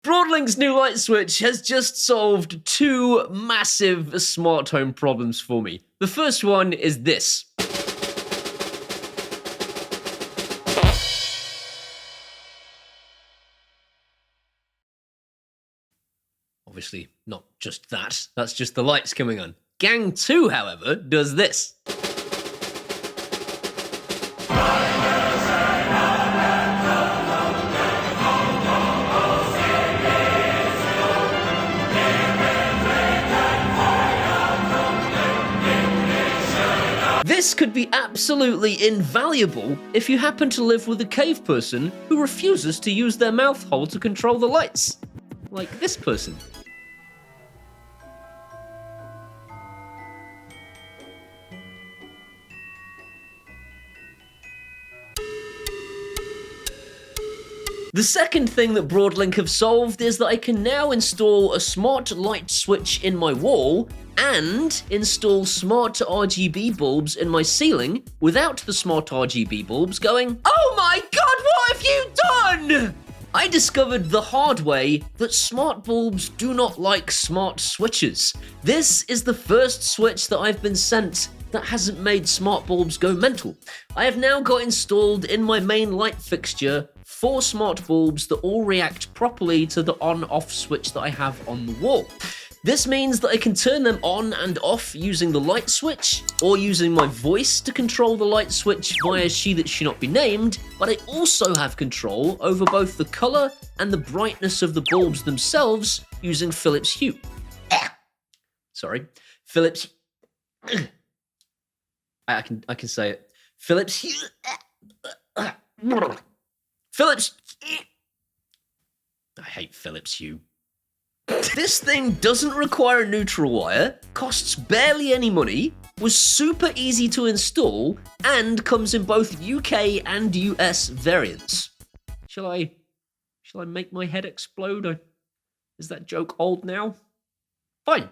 Broadlink's new light switch has just solved two massive smart home problems for me. The first one is this. Obviously, not just that. That's just the lights coming on. Gang 2, however, does this. This could be absolutely invaluable if you happen to live with a cave person who refuses to use their mouth hole to control the lights. Like this person. The second thing that Broadlink have solved is that I can now install a smart light switch in my wall and install smart RGB bulbs in my ceiling without the smart RGB bulbs going, "Oh my god, what have you done?" I discovered the hard way that smart bulbs do not like smart switches. This is the first switch that I've been sent that hasn't made smart bulbs go mental. I have now got installed in my main light fixture 4 smart bulbs that all react properly to the on-off switch that I have on the wall. This means that I can turn them on and off using the light switch, or using my voice to control the light switch via She That Should Not Be Named, but I also have control over both the color and the brightness of the bulbs themselves using Philips Hue. Sorry, Philips... I can say it. Philips Hue... Philips... I hate Philips Hue. This thing doesn't require a neutral wire, costs barely any money, was super easy to install, and comes in both UK and US variants. Shall I make my head explode? Is that joke old now? Fine.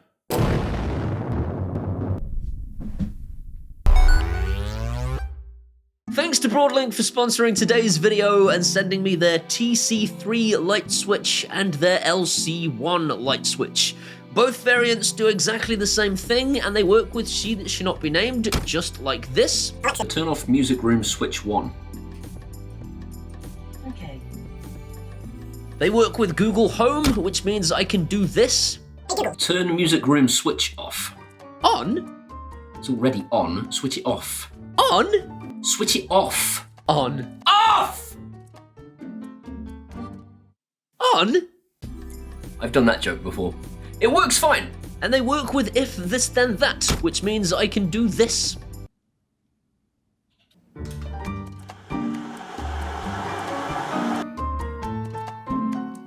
Thanks to Broadlink for sponsoring today's video and sending me their TC3 light switch and their LC1 light switch. Both variants do exactly the same thing, and they work with She That Should Not Be Named, just like this. Turn off music room switch 1. Okay. They work with Google Home, which means I can do this. Turn music room switch off. On? It's already on. Switch it off. On? Switch it off. On. Off! On? I've done that joke before. It works fine. And they work with if this then that, which means I can do this.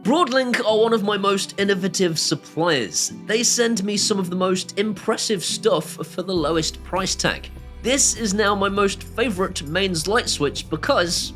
Broadlink are one of my most innovative suppliers. They send me some of the most impressive stuff for the lowest price tag. This is now my most favourite mains light switch because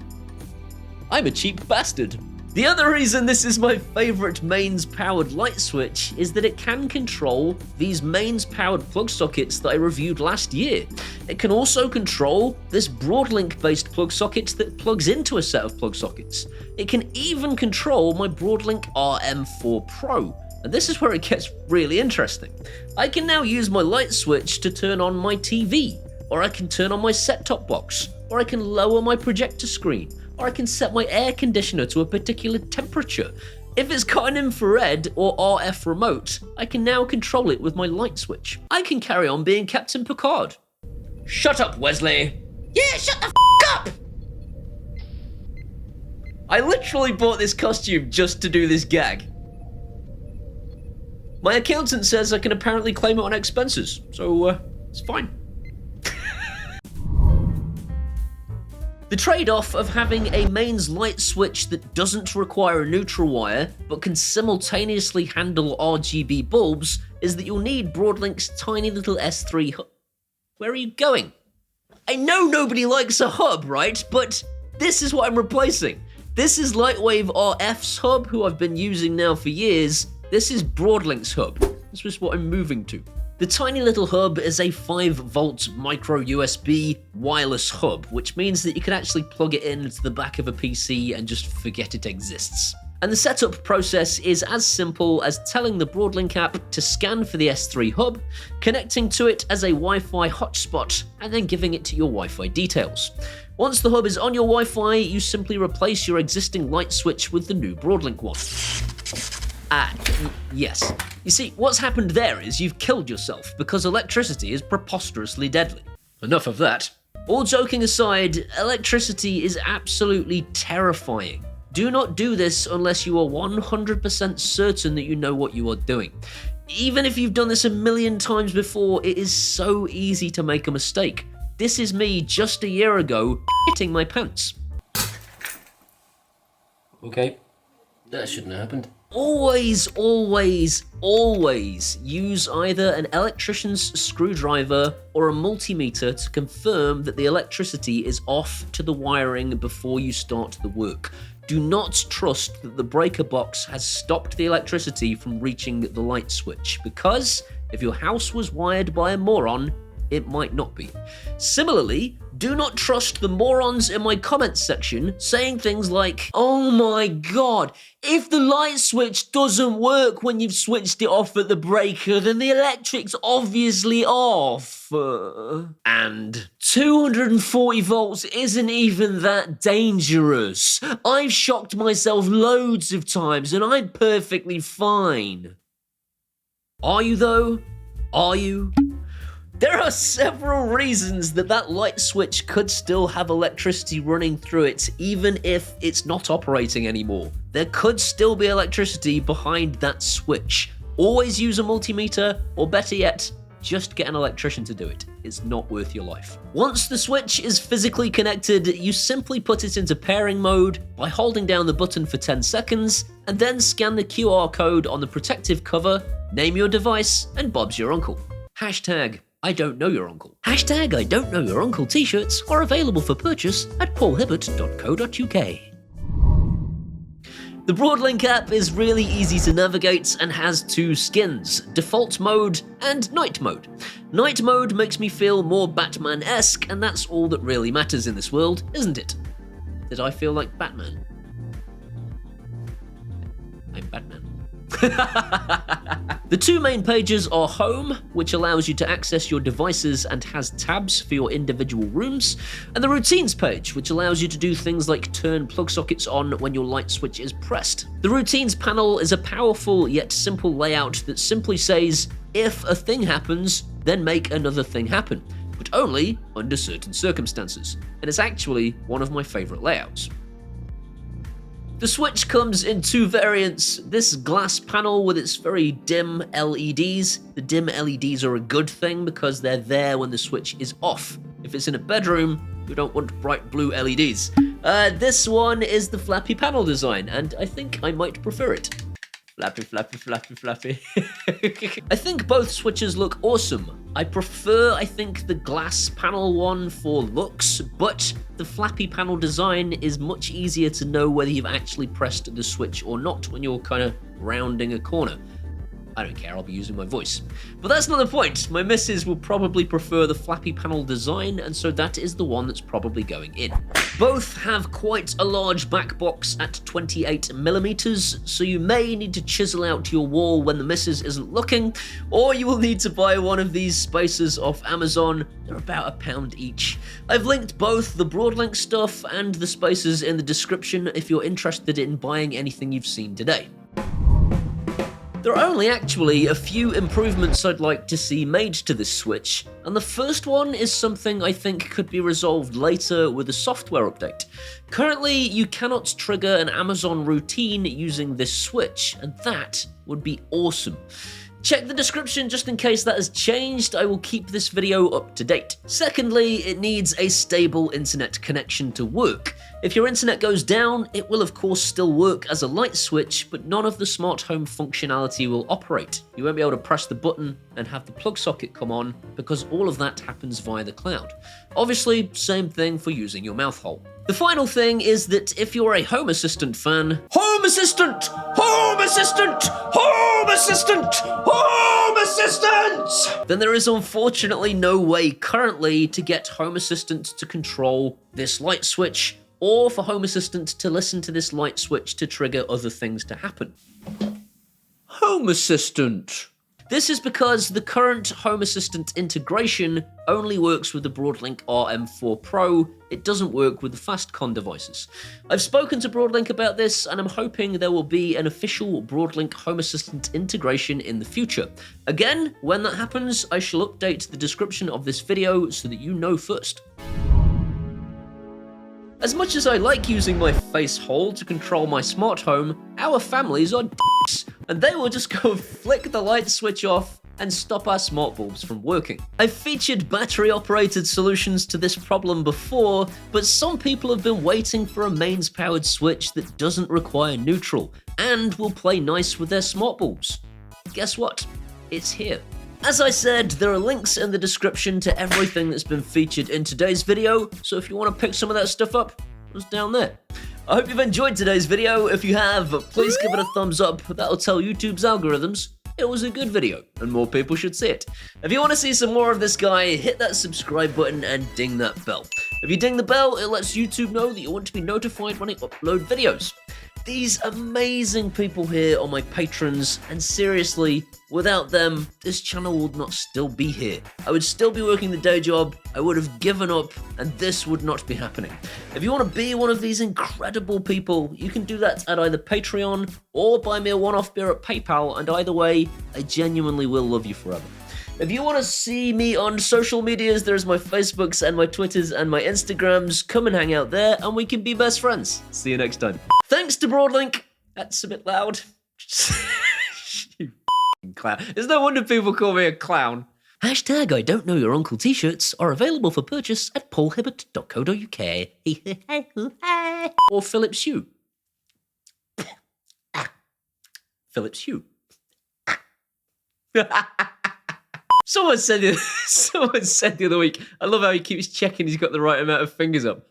I'm a cheap bastard. The other reason this is my favourite mains powered light switch is that it can control these mains powered plug sockets that I reviewed last year. It can also control this Broadlink based plug socket that plugs into a set of plug sockets. It can even control my Broadlink RM4 Pro. And this is where it gets really interesting. I can now use my light switch to turn on my TV, or I can turn on my set-top box, or I can lower my projector screen, or I can set my air conditioner to a particular temperature. If it's got an infrared or RF remote, I can now control it with my light switch. I can carry on being Captain Picard. Shut up, Wesley. Yeah, shut the up! I literally bought this costume just to do this gag. My accountant says I can apparently claim it on expenses, so it's fine. The trade-off of having a mains light switch that doesn't require a neutral wire, but can simultaneously handle RGB bulbs, is that you'll need Broadlink's tiny little S3 hub. Where are you going? I know nobody likes a hub, right? But this is what I'm replacing. This is Lightwave RF's hub, who I've been using now for years. This is Broadlink's hub. This is what I'm moving to. The tiny little hub is a 5-volt micro USB wireless hub, which means that you can actually plug it into the back of a PC and just forget it exists. And the setup process is as simple as telling the Broadlink app to scan for the S3 hub, connecting to it as a Wi-Fi hotspot, and then giving it to your Wi-Fi details. Once the hub is on your Wi-Fi, you simply replace your existing light switch with the new Broadlink one. Yes. You see, what's happened there is you've killed yourself because electricity is preposterously deadly. Enough of that. All joking aside, electricity is absolutely terrifying. Do not do this unless you are 100% certain that you know what you are doing. Even if you've done this a million times before, it is so easy to make a mistake. This is me just a year ago shitting my pants. Okay, that shouldn't have happened. Always, always, always use either an electrician's screwdriver or a multimeter to confirm that the electricity is off to the wiring before you start the work. Do not trust that the breaker box has stopped the electricity from reaching the light switch, because if your house was wired by a moron, it might not be. Similarly, do not trust the morons in my comments section saying things like, "Oh my god, if the light switch doesn't work when you've switched it off at the breaker, then the electric's obviously off." And 240 volts isn't even that dangerous. I've shocked myself loads of times and I'm perfectly fine. Are you though? Are you? There are several reasons that light switch could still have electricity running through it, even if it's not operating anymore. There could still be electricity behind that switch. Always use a multimeter, or better yet, just get an electrician to do it. It's not worth your life. Once the switch is physically connected, you simply put it into pairing mode by holding down the button for 10 seconds, and then scan the QR code on the protective cover, name your device, and Bob's your uncle. Hashtag I don't know your uncle. Hashtag I don't know your uncle t-shirts are available for purchase at paulhibbert.co.uk. The Broadlink app is really easy to navigate and has two skins, default mode and night mode. Night mode makes me feel more Batman-esque, and that's all that really matters in this world, isn't it? Did I feel like Batman? I'm Batman. The two main pages are Home, which allows you to access your devices and has tabs for your individual rooms, and the Routines page, which allows you to do things like turn plug sockets on when your light switch is pressed. The Routines panel is a powerful yet simple layout that simply says, if a thing happens, then make another thing happen, but only under certain circumstances, and it's actually one of my favorite layouts. The switch comes in two variants, this glass panel with its very dim LEDs. The dim LEDs are a good thing because they're there when the switch is off. If it's in a bedroom, you don't want bright blue LEDs. This one is the flappy panel design, and I think I might prefer it. Flappy, flappy, flappy, flappy. I think both switches look awesome. I prefer, the glass panel one for looks, but the flappy panel design is much easier to know whether you've actually pressed the switch or not when you're kind of rounding a corner. I don't care, I'll be using my voice. But that's not the point. My missus will probably prefer the flappy panel design, and so that is the one that's probably going in. Both have quite a large back box at 28mm, so you may need to chisel out your wall when the missus isn't looking, or you will need to buy one of these spacers off Amazon. They're about £1 each. I've linked both the Broadlink stuff and the spacers in the description if you're interested in buying anything you've seen today. There are only actually a few improvements I'd like to see made to this switch, and the first one is something I think could be resolved later with a software update. Currently, you cannot trigger an Amazon routine using this switch, and that would be awesome. Check the description just in case that has changed. I will keep this video up to date. Secondly, it needs a stable internet connection to work. If your internet goes down, it will of course still work as a light switch, but none of the smart home functionality will operate. You won't be able to press the button and have the plug socket come on, because all of that happens via the cloud. Obviously, same thing for using your mouth hole. The final thing is that if you're a Home Assistant fan, Home Assistant! Home Assistant! Home Assistant! Home Assistant! Then there is unfortunately no way currently to get Home Assistant to control this light switch or for Home Assistant to listen to this light switch to trigger other things to happen. Home Assistant. This is because the current Home Assistant integration only works with the Broadlink RM4 Pro, it doesn't work with the FastCon devices. I've spoken to Broadlink about this, and I'm hoping there will be an official Broadlink Home Assistant integration in the future. Again, when that happens, I shall update the description of this video so that you know first. As much as I like using my face hole to control my smart home, our families are d***s, and they will just go flick the light switch off and stop our smart bulbs from working. I've featured battery-operated solutions to this problem before, but some people have been waiting for a mains-powered switch that doesn't require neutral, and will play nice with their smart bulbs. Guess what? It's here. As I said, there are links in the description to everything that's been featured in today's video, so if you want to pick some of that stuff up, it's down there. I hope you've enjoyed today's video. If you have, please give it a thumbs up. That'll tell YouTube's algorithms it was a good video, and more people should see it. If you want to see some more of this guy, hit that subscribe button and ding that bell. If you ding the bell, it lets YouTube know that you want to be notified when I upload videos. These amazing people here are my patrons, and seriously, without them, this channel would not still be here. I would still be working the day job, I would have given up, and this would not be happening. If you want to be one of these incredible people, you can do that at either Patreon or buy me a one-off beer at PayPal, and either way, I genuinely will love you forever. If you want to see me on social medias, there's my Facebooks and my Twitters and my Instagrams. Come and hang out there, and we can be best friends. See you next time. Thanks to Broadlink. That's a bit loud. You clown. It's no wonder people call me a clown. Hashtag I don't know your uncle t-shirts are available for purchase at paulhibbert.co.uk. Or Philips Hue. Philips Hue. Someone said the other week, I love how he keeps checking he's got the right amount of fingers up.